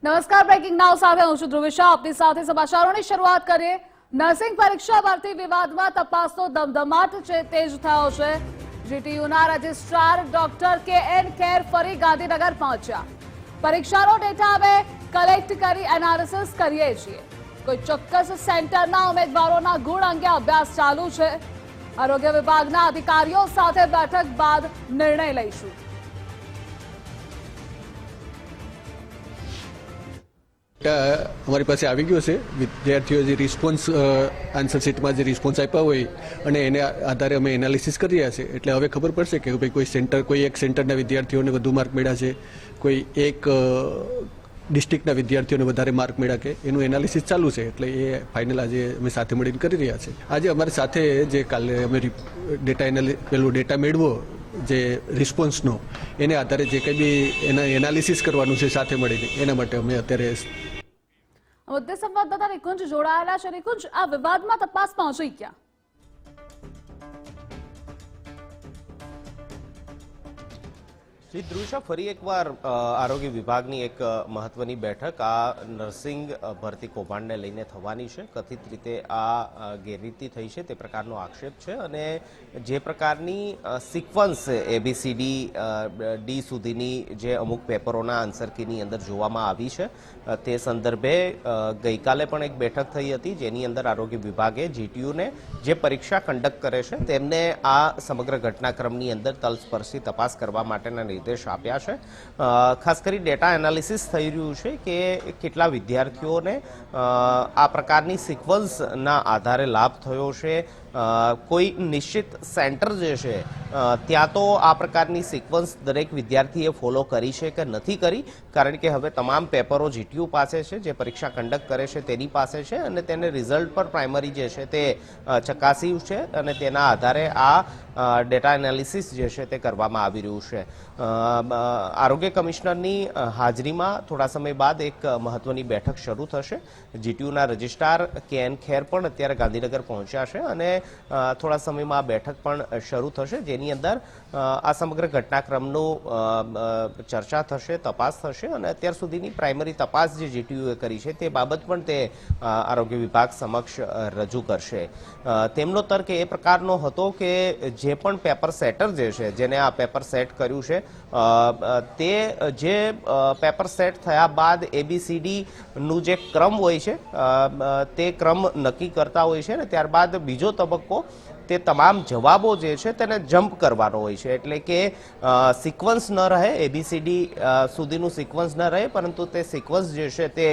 નમસ્કાર, બ્રેકિંગ નાઉ સાથે હું છું ધ્રુવી શાહ. આપની સાથે સમાચારોની શરૂઆત કરીએ. નર્સિંગ પરીક્ષા ભરતી વિવાદમાં તપાસનો ધમધમાટ છે તેજ થયો છે. જીટીયુના રજિસ્ટ્રાર ડોક્ટર KN ખેર ફરી ગાંધીનગર પહોંચ્યા. પરીક્ષાનો ડેટા અમે કલેક્ટ કરી એનાલિસિસ કરીએ છીએ. કોઈ ચોક્કસ સેન્ટરના ઉમેદવારોના ગુણ અંગે અભ્યાસ ચાલુ છે. આરોગ્ય વિભાગના અધિકારીઓ સાથે બેઠક બાદ નિર્ણય લઈશું. અમારી પાસે આવી ગયો છે. વિદ્યાર્થીઓ જે રિસ્પોન્સ આન્સર શીટમાં જે રિસ્પોન્સ આપ્યા હોય અને એને આધારે અમે એનાલિસિસ કરી રહ્યા છે. એટલે હવે ખબર પડશે કે ભાઈ કોઈ એક સેન્ટરના વિદ્યાર્થીઓને વધુ માર્ક મળ્યા છે, કોઈ એક ડિસ્ટ્રિક્ટના વિદ્યાર્થીઓને વધારે માર્ક મળ્યા કે એનું એનાલિસિસ ચાલુ છે. એટલે એ ફાઇનલ આજે અમે સાથે મળીને કરી રહ્યા છે. આજે અમારી સાથે જે કાલે અમે ડેટા મેળવો જે રિસ્પોન્સનો એને આધારે જે કંઈ બી એના એનાલિસિસ કરવાનું છે સાથે મળીને, એના માટે અમે અત્યારે મુદ્દે સંવાદદાતા નિકુંજ જોડાયેલા છે. નિકુંજ, આ વિવાદમાં તપાસ પહોંચી ક્યાં? શ્રી ધ્રુષા, ફરી એકવાર આરોગ્ય વિભાગની એક મહત્વની બેઠક આ નર્સિંગ ભરતી કૌભાંડને લઈને થવાની છે. કથિત રીતે આ ગેરરીતિ થઈ છે તે પ્રકારનો આક્ષેપ છે અને જે પ્રકારની સિક્વન્સ ABCD D સુધીની જે અમુક પેપરોના આન્સર કીની અંદર જોવામાં આવી છે તે સંદર્ભે ગઈકાલે પણ એક બેઠક થઈ હતી, જેની અંદર આરોગ્ય વિભાગે GTUને જે પરીક્ષા કન્ડક્ટ કરે છે તેમને આ સમગ્ર ઘટનાક્રમની અંદર તલસ્પર્શી તપાસ કરવા માટેના નિર્દેશ આપ્યા છે. ખાસ કરી ડેટા એનાલિસિસ થઈ રહ્યું છે કે કેટલા વિદ્યાર્થીઓને આ પ્રકારની સિક્વન્સના આધારે લાભ થયો છે. કોઈ નિશ્ચિત સેન્ટર જે છે ત્યાં તો આ પ્રકારની સિક્વન્સ દરેક વિદ્યાર્થીએ ફોલો કરી છે કે નથી કરી, કારણ કે હવે તમામ પેપરો GTU પાસે છે, જે પરીક્ષા કન્ડક્ટ કરે છે તેની પાસે છે અને તેને રિઝલ્ટ પર પ્રાઇમરી જે છે તે ચકાસ્યું છે અને તેના આધારે આ ડેટા એનાલિસિસ જે છે તે કરવામાં આવી રહ્યું છે. આરોગ્ય કમિશનરની હાજરીમાં થોડા સમય બાદ એક મહત્વની બેઠક શરૂ થશે. GTUના રજિસ્ટ્રાર KN ખેર પણ અત્યારે ગાંધીનગર પહોંચ્યા છે અને થોડા સમયમાં આ બેઠક પણ શરૂ થશે, જેની અંદર આ સમગ્ર ઘટનાક્રમનું ચર્ચા થશે, તપાસ થશે અને અત્યાર સુધીની પ્રાઇમરી તપાસ જે GTUએ કરી છે તે બાબત પણ તે આરોગ્ય વિભાગ સમક્ષ રજૂ કરશે. તેમનો તર્ક એ પ્રકારનો હતો કે જે પણ પેપર સેટર જે છે, જેને આ પેપર સેટ કર્યું છે તે જે પેપર સેટ થયા બાદ ABCD નું જે ક્રમ હોય છે તે ક્રમ નક્કી કરતા હોય છે અને ત્યારબાદ બીજો તબક્કો તે તમામ જવાબો જે છે તેને જમ્પ કરવાનો હોય છે. એટલે કે સિક્વન્સ ન રહે, ABCD સુધીનું સિક્વન્સ ન રહે, પરંતુ તે સિક્વન્સ જે છે તે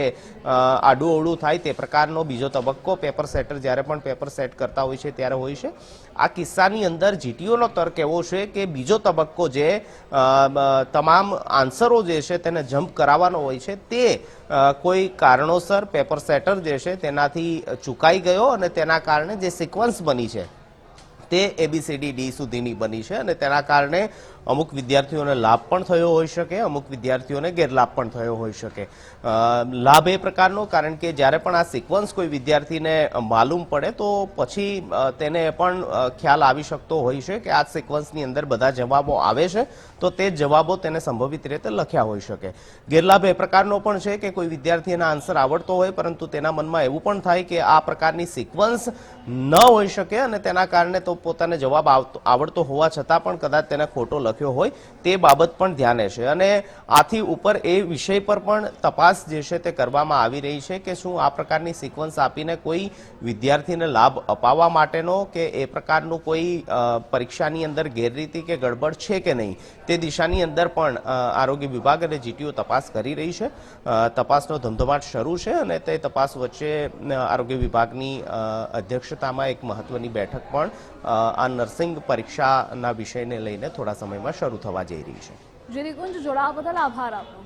આડું અવળું થાય તે પ્રકારનો બીજો તબક્કો પેપર સેટર જ્યારે પણ પેપર સેટ કરતા હોય છે ત્યારે હોય છે. આ કિસ્સાની અંદર GTUનો તર્ક એવો છે કે બીજો તબક્કો જે તમામ આન્સરો જે છે તેને જમ્પ કરાવવાનો હોય છે તે કોઈ કારણોસર પેપર સેટર જે છે તેનાથી ચૂકાઈ ગયો અને તેના કારણે જે સિક્વન્સ બની છે તે ABCD D સુધીની બની છે અને તેના કારણે અમુક વિદ્યાર્થીઓને લાભ પણ થયો હોઈ શકે, અમુક વિદ્યાર્થીઓને ગેરલાભ પણ થયો હોઈ શકે. લાભ એ પ્રકારનો, કારણ કે જ્યારે પણ આ સિક્વન્સ કોઈ વિદ્યાર્થીને માલુમ પડે તો પછી તેને પણ ખ્યાલ આવી શકતો હોય છે કે આ સિક્વન્સની અંદર બધા જવાબો આવે છે તો તે જવાબો તેને સંભવિત રીતે લખ્યા હોઈ શકે. ગેરલાભ એ પ્રકારનો પણ છે કે કોઈ વિદ્યાર્થીને આન્સર આવડતો હોય પરંતુ તેના મનમાં એવું પણ થાય કે આ પ્રકારની સિક્વન્સ ન હોઈ શકે અને તેના કારણે તો પોતાને જવાબ આવડતો હોવા છતાં પણ કદાચ તેને ખોટો લખ્યો હોય તે બાબત પણ ધ્યાને છે. અને આથી ઉપર એ વિષય પર પણ તપાસ જે છે તે કરવામાં આવી રહી છે કે શું આ પ્રકારની સિક્વન્સ આપીને કોઈ વિદ્યાર્થીને લાભ અપાવવા માટેનો કે એ પ્રકારનું કોઈ પરીક્ષાની અંદર ગેરરીતિ કે ગડબડ છે કે નહીં, તે દિશાની અંદર પણ આરોગ્ય વિભાગ અને GTU તપાસ કરી રહી છે. તપાસનો ધમધમાટ શરૂ છે અને તે તપાસ વચ્ચે આરોગ્ય વિભાગની અધ્યક્ષતામાં એક મહત્વની બેઠક પણ આ નર્સિંગ પરીક્ષાના વિષયને લઈને થોડા સમયમાં શરૂ થવા જઈ રહી છે. જે નિકુંજ, જોડાવા બદલ આભાર આપનો.